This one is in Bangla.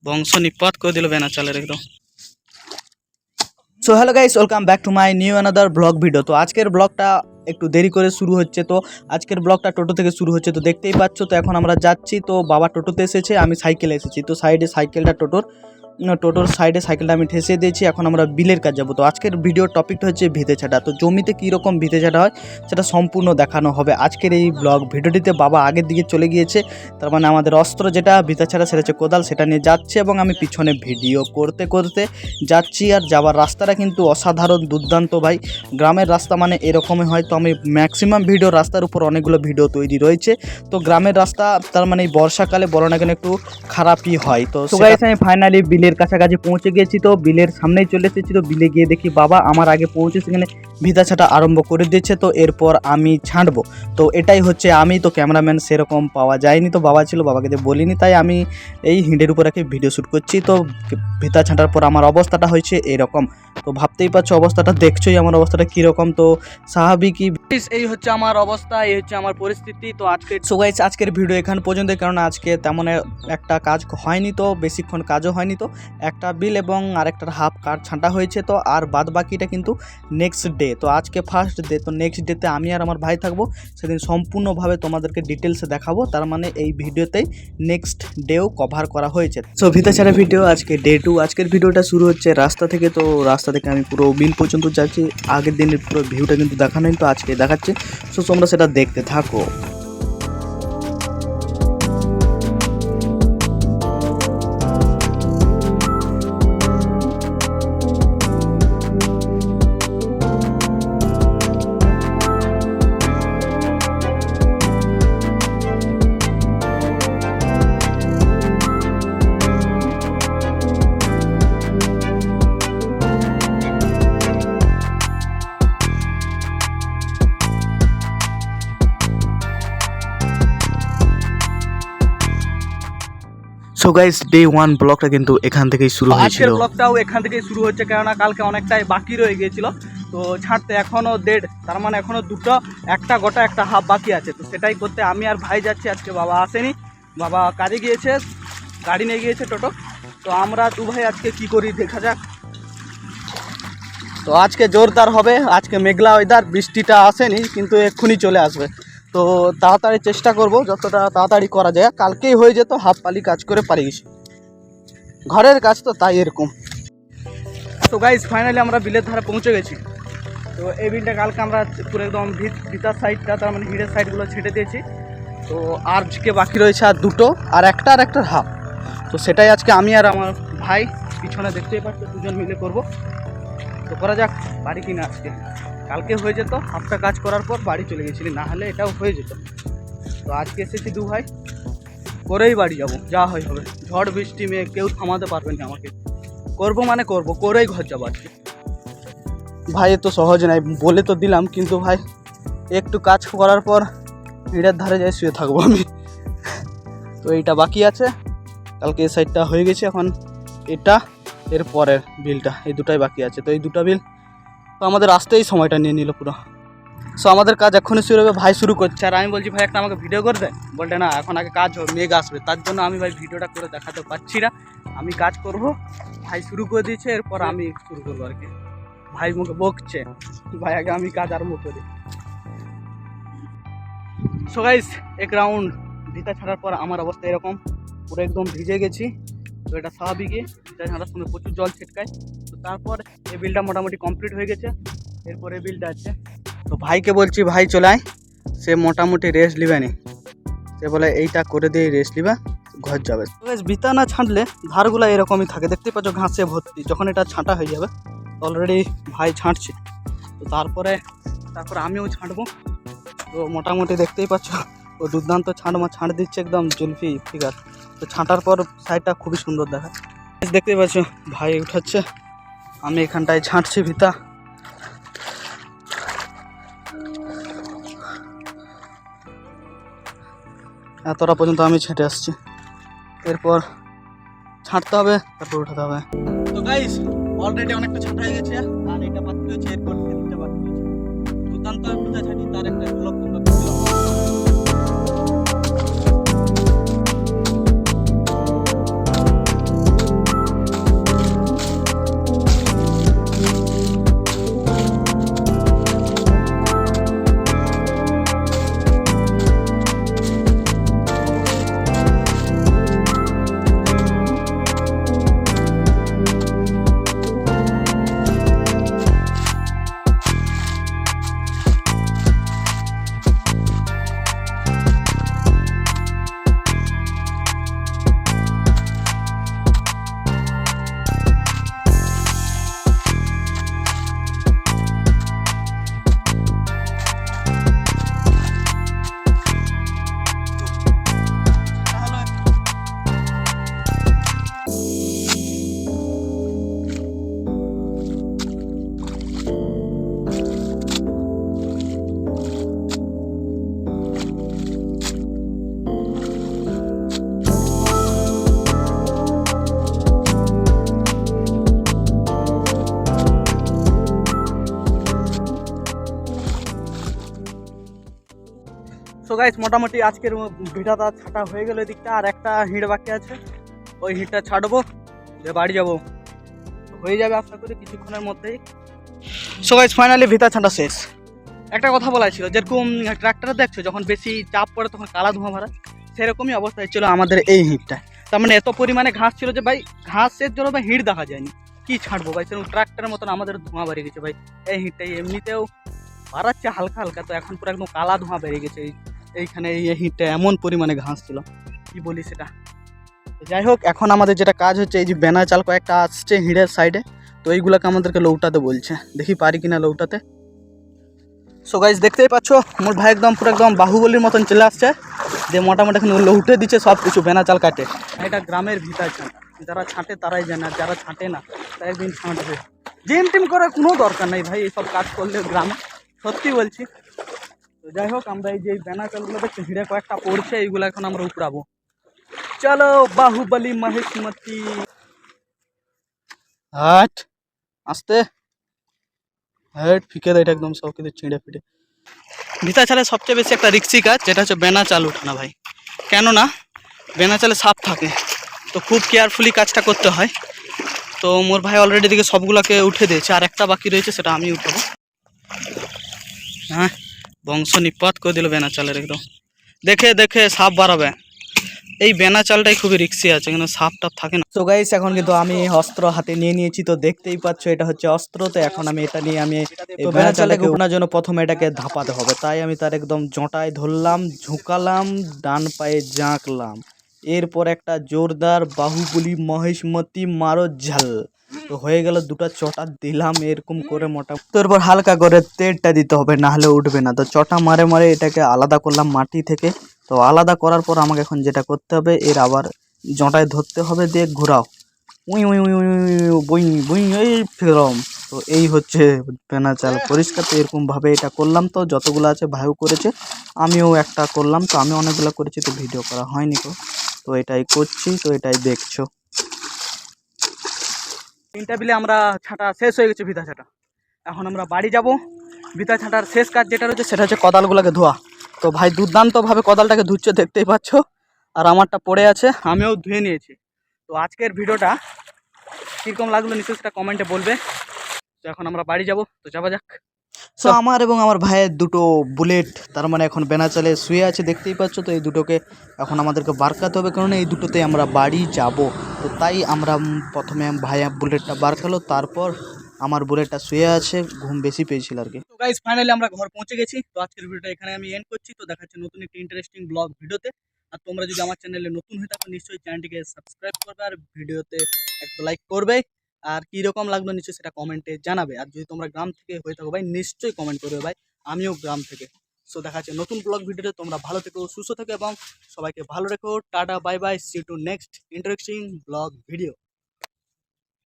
বংশ নিপাত করে দিল ব্যানার চালের একদম। So hello guys, welcome back to my new another blog video. তো আজকের ব্লগটা একটু দেরি করে শুরু হচ্ছে। তো আজকের ব্লগটা টোটো থেকে শুরু হচ্ছে, তো দেখতেই পাচ্ছ। তো এখন আমরা যাচ্ছি, তো বাবা টোটোতে এসেছে, আমি সাইকেলে এসেছি। তো সাইডে সাইকেলটা টোটোর সাইডে সাইকেলটা আমি ঠেসে দিয়েছি। এখন আমরা বিলের কাজ যাবো। তো আজকের ভিডিওর টপিকটা হচ্ছে ভিতে ছাটা। তো জমিতে কীরকম ভিতে ছাটা হয় সেটা সম্পূর্ণ দেখানো হবে আজকের এই ব্লগ ভিডিওটিতে। বাবা আগের দিকে চলে গিয়েছে, তার মানে আমাদের অস্ত্র যেটা ভিতে ছাটা সেটা হচ্ছে কোদাল, সেটা নিয়ে যাচ্ছে এবং আমি পিছনে ভিডিও করতে করতে যাচ্ছি। আর যাওয়ার রাস্তাটা কিন্তু অসাধারণ দুর্দান্ত ভাই। গ্রামের রাস্তা মানে এরকমই হয়। তো আমি ম্যাক্সিমাম ভিডিও রাস্তার উপর অনেকগুলো ভিডিও তৈরি রয়েছে। তো গ্রামের রাস্তা তার মানে এই বর্ষাকালে বলো না কেন একটু খারাপই হয়। তো গাইস, আমি ফাইনালি বিলের কাছাকাছি পৌঁছে গেছি। তো বিলের সামনেই চলে এসেছি। তো বিলে গিয়ে দেখি বাবা আমার আগে পৌঁছে সেখানে ভিতা ছাটা আরম্ভ করে দিয়েছে। তো এরপর আমি ছাঁটবো। তো এটাই হচ্ছে আমি। তো ক্যামেরাম্যান সেরকম পাওয়া যায়নি, তো বাবা ছিল, বাবাকে দিয়ে বলিনি, তাই আমি এই হিন্ডের উপর রেখে ভিডিও শ্যুট করছি। তো ভিতা ছাঁটার পর আমার অবস্থাটা হয়েছে এরকম। তো ভাবতেই পারছো, অবস্থাটা দেখছোই আমার অবস্থাটা কীরকম। তো স্বাভাবিকই এই হচ্ছে আমার অবস্থা, এই হচ্ছে আমার পরিস্থিতি। তো আজকের ভিডিও এখান পর্যন্ত, কারণ আজকে তেমন একটা কাজ হয়নি, তো বেশিক্ষণ কাজও হয়নি। তো একটা বিল এবং আরেকটার হাফ কাঠ ছাঁটা হয়েছে। তো আর বাদ বাকিটা কিন্তু নেক্সট ডে। তো আজকে ফার্স্ট ডে, তো নেক্সট ডেতে আমি আর আমার ভাই থাকবো। সেদিন সম্পূর্ণভাবে তোমাদেরকে ডিটেলসে দেখাবো। তার মানে এই ভিডিওতেই নেক্সট ডেও কভার করা হয়েছে। সো ভিতা ছাড়া ভিডিও আজকে ডে 2। আজকের ভিডিওটা শুরু হচ্ছে রাস্তা থেকে। তো রাস্তা থেকে আমি পুরো বিল পর্যন্ত যাচ্ছি। আগের দিনের পুরো ভিউটা কিন্তু দেখানো নেই, তো আজকে দেখাচ্ছি। সো তোমরা সেটা দেখতে থাকো। সো গাইস, ডে 1 ব্লগটা কিন্তু এখান থেকেই শুরু হয়েছিল। আজকের ব্লগটাও এখান থেকেই শুরু হচ্ছে, কেননা কালকে অনেকটাই বাকি রয়ে গিয়েছিল। তো ছাড়তে এখনও দেড়, তার মানে এখনও দুটো, একটা গোটা একটা হাফ বাকি আছে। তো সেটাই করতে আমি আর ভাই যাচ্ছি। আজকে বাবা আসেনি, বাবা কাজে গিয়েছে, গাড়ি নিয়ে গিয়েছে টোটো। তো আমরা দু ভাই আজকে কি করি দেখা যাক। তো আজকে জোরদার হবে। আজকে মেঘলা ওয়েদার, বৃষ্টিটা আসেনি কিন্তু এক্ষুনি চলে আসবে। তো তাড়াতাড়ি চেষ্টা করব, যতটা তাড়াতাড়ি করা যায়। কালকেই হয়ে যেত, হাফ পালি কাজ করে পারি গেছি, ঘরের কাজ তো তাই এরকম। তো গাইস, ফাইনালি আমরা বিলের ধারে পৌঁছে গেছি। তো এই বিলটা কালকে আমরা পুরো একদম ভিতার সাইডটা, তার মানে হিড়ের সাইডগুলো ছেটে দিয়েছি। তো আর আজকে বাকি রয়েছে আর দুটো, আর একটার হাফ। তো সেটাই আজকে আমি আর আমার ভাই পিছনে দেখতেই পাচ্ছ, দুজন মিলে করব। তো করা যাক, বাড়ি কিনা আজকে। কালকে হয়ে যেত, হাফটা কাজ করার পর বাড়ি চলে গেছিলি, না হলে এটাও হয়ে যেত। তো আজকে এসেছি দু ভাই, করেই বাড়ি যাব, যা হয় হবে। ঝড় বৃষ্টি মেয়ে কেউ থামাতে পারবেন না আমাকে। করব মানে করব, করেই ঘর যাবো আজকে। ভাই এ তো সহজ নাই, বলে তো দিলাম, কিন্তু ভাই একটু কাজ করার পর ভিড়ের ধারে যাই শুয়ে থাকবো আমি। তো এইটা বাকি আছে, কালকে এই সাইডটা হয়ে গেছে, এখন এটা এর পরের বিলটা, এই দুটাই বাকি আছে। তো এই দুটো বিল তো আমাদের আসতেই সময়টা নিয়ে নিল পুরো। সো আমাদের কাজ এখনই শুরু হবে, ভাই শুরু করছে। আর আমি বলছি ভাই একটা আমাকে ভিডিও করে দেয়, বলতে না এখন আগে কাজ হবে, মেঘ আসবে, তার জন্য আমি ভাই ভিডিওটা করে দেখাতে পারছি না। আমি কাজ করব, ভাই শুরু করে দিয়েছে, এরপর আমি শুরু করবো আর কি। ভাই মুখে বকছে, ভাই আগে আমি কাজ আরম্ভ করি। সো গাইস, এক রাউন্ড ভিতা ছাড়ার পর আমার অবস্থা এরকম, পুরো একদম ভিজে গেছি। তো এটা স্বাভাবিকই, ভিতা ছাড়ার সময় প্রচুর জল ছিটকায়। তো তারপর এই বিলটা মোটামুটি কমপ্লিট হয়ে গেছে, এরপরে বিলটা আছে। তো ভাইকে বলছি ভাই চলে আয়, সে মোটামুটি রেস্ট নিবে নি, সে বলে এইটা করে দিয়ে রেস্ট নিবে, ঘর যাবে। ভিতা না ছাঁটলে ধারগুলো এরকমই থাকে, দেখতে পাচ্ছ ঘাসে ভর্তি। যখন এটা ছাঁটা হয়ে যাবে, অলরেডি ভাই ছাঁটছে, তো তারপরে আমিও ছাঁটবো। তো মোটামুটি দেখতেই পাচ্ছ ও দুর্দান্ত ছাঁট দিচ্ছে, একদম জুলফি ফিগার। তো ছাঁটার পর সাইডটা খুবই সুন্দর দেখায়, দেখতেই পাচ্ছ। ভাই উঠাচ্ছে, আমি এখানটায় ছাঁটছি ভিতা। এতটা পর্যন্ত আমি ছেঁটে আসছি, এরপর ছাঁটতে হবে, তারপর উঠাতে হবে। তো গাইস, অলরেডি অনেকটা ছাঁটা হয়ে গেছে, আর এটা বাকি হয়েছে, এরপর দিকটা বাকি হয়েছে। দুর্দান্ত ভিতা ছাঁটি, তার একটা ব্লগ তোমরা গাইস মোটামুটি আজকের ভিটাটা ছাটা হয়ে গেল এদিকটা, আর একটা হিঁড় বাকি আছে, ওই হিঁড়টা ছাড়বো দিয়ে বাড়ি যাবো, হয়ে যাবে আশা করি কিছুক্ষণের মধ্যেই। সো গাইস ফাইনালি ভিটা ছাঁটা শেষ। একটা কথা বলা ছিল, যেরকম ট্রাক্টরে দেখছো যখন বেশি চাপ পড়ে তখন কালা ধোঁয়া মারা, সেরকমই অবস্থায় ছিল আমাদের এই হিঁড়টা। তার মানে এত পরিমাণে ঘাস ছিল যে ভাই ঘাসের জন্য ভাই হিঁড় দেখা যায়নি, কি ছাড়বো ভাই, সেরকম ট্রাক্টরের মতন আমাদের ধোঁয়া বেরিয়ে গেছে ভাই। এই হিঁড়টাই এমনিতেও বাড়াচ্ছে হালকা হালকা, তো এখন পুরো একদম কালা ধোঁয়া বেরিয়ে গেছে এইখানে। এই হিঁড়টা এমন পরিমাণে ঘাস ছিল কি বলি সেটা। তো যাই হোক, এখন আমাদের যেটা কাজ হচ্ছে, এই যে ব্যানার চাল কয়েকটা আসছে হিঁড়ের সাইডে, তো এইগুলোকে আমাদেরকে লৌটাতে বলছে, দেখি পারি কিনা লৌটাতে। সো গাইস দেখতেই পাচ্ছ মোর ভাই একদম পুরো একদম বাহুবলীর মতন চলে আসছে, যে মোটামুটি এখন লৌটে দিচ্ছে সব কিছু ব্যানার চাল কাটে। এটা গ্রামের ভিতর ছাঁটা, যারা ছাঁটে তারাই জানে, আর যারা ছাঁটে না তারা একদিন ছাঁটবে। জিম টিম করার কোনো দরকার নেই ভাই এইসব কাজ করলে গ্রামে, সত্যি বলছি। তো যাই হোক, আমরা এই যে ব্যানার চালগুলো দেখছি হিঁড়ে কয়েকটা পড়ছে, এইগুলো এখন আমরা উপড়াবো। চলো বাহুবলী মহেশমতি, হাট আসতে হাট ফিকে দেয় এটা একদম সব কিছু ছিঁড়ে ফিটে। ভিতা চালে সবচেয়ে বেশি একটা রিক্সি কাজ, যেটা হচ্ছে বেনা চাল উঠানো ভাই, কেননা বেনা চালে সাপ থাকে, তো খুব কেয়ারফুলি কাজটা করতে হয়। তো মোর ভাই অলরেডি দিকে সবগুলোকে উঠে দিয়েছে, আর একটা বাকি রয়েছে সেটা আমি উঠাবো। হ্যাঁ, বংশ নিপাত করে দিল বেনা চালের একদম, দেখে দেখে সাপ বাড়াবে। এই বেনা চালটাই খুবই রিক্সি আছে, কিন্তু সাপ টাপ থাকে না। তো গাইস এখন কিন্তু আমি অস্ত্র হাতে নিয়ে নিয়েছি, তো দেখতেই পাচ্ছ এটা হচ্ছে অস্ত্র। তো এখন আমি এটা নিয়ে আমি এই বেনা চালটাকে উঠানোর জন্য প্রথমে এটাকে ধাপাতে হবে, তাই আমি তার একদম জটায় ধরলাম, ঝুঁকালাম, ডান পায়ে জাঁকলাম, এরপর একটা জোরদার বাহুবলী মহেশমতি মারো ঝাল। তো হয়ে গেল, দুটো চটা দিলাম এরকম করে মোটা, তো এরপর হালকা করে তেলটা দিতে হবে, না হলে উঠবে না। তো চটা মারে মারে এটাকে আলাদা করলাম মাটি থেকে। তো আলাদা করার পর আমাকে এখন যেটা করতে হবে, এর আবার জটায় ধরতে হবে, দিয়ে ঘোরাও, উই উই উই বই বই এই ফেরম। তো এই হচ্ছে বেনা চাল পরিষ্কার। তো এরকমভাবে এটা করলাম, তো যতগুলো আছে ভাইও করেছে, আমিও একটা করলাম, তো আমি অনেকগুলো করেছি, তো ভিডিও করা হয়নি তো। তো এটাই করছি, তো এটাই দেখছো। তিনটা বিলে আমরা ছাঁটা শেষ হয়ে গেছে, ভিতা ছাঁটা। এখন আমরা বাড়ি যাব। ভিতা ছাঁটার শেষ কাজ যেটা রয়েছে সেটা হচ্ছে কোদালগুলোকে ধোয়া। তো ভাই দুর্দান্তভাবে কোদালটাকে ধুচ্ছে, দেখতেই পাচ্ছ, আর আমারটা পড়ে আছে, আমিও ধুয়ে নিয়েছি। তো আজকের ভিডিওটা কীরকম লাগলো নিশ্চয়ই সেটা কমেন্টে বলবে। তো এখন আমরা বাড়ি যাব, তো যাওয়া যাক। সো আমার এবং আমার ভাইয়ের দুটো বুলেট, তার মানে এখন বেনাচালে শুয়ে আছে, দেখতেই পাচ্ছ। তো এই দুটোকে এখন আমাদেরকে বার করতে হবে, কারণ এই দুটোতে আমরা বাড়ি যাব। তো তাই আমরা প্রথমে ভাইয়া বুলেটটা বার করলো, তারপর আমার বুলেটটা শুয়ে আছে, ঘুম বেশি পেয়েছিল আর কি। তো গাইস ফাইনালি আমরা ঘর পৌঁছে গেছি। তো আজকের ভিডিওটা এখানে আমি এন্ড করছি। তো দেখা হচ্ছে নতুন একটি ইন্টারেস্টিং ব্লগ ভিডিওতে। আর তোমরা যদি আমার চ্যানেলে নতুন হয়ে থাকো নিশ্চয়ই চ্যানেলটিকে সাবস্ক্রাইব করবে, আর ভিডিওতে একটা লাইক করবে। আর কীরকম লাগলো নিশ্চয়ই সেটা কমেন্টে জানাবে। আর যদি তোমরা গ্রাম থেকে হয়ে থাকো ভাই নিশ্চয়ই কমেন্ট করবে ভাই, আমিও গ্রাম থেকে। সো দেখা যাচ্ছে নতুন ব্লগ ভিডিওতে। তোমরা ভালো থেকো, সুস্থ থেকো এবং সবাইকে ভালো রেখো। Tata bye bye, see to next interesting blog video.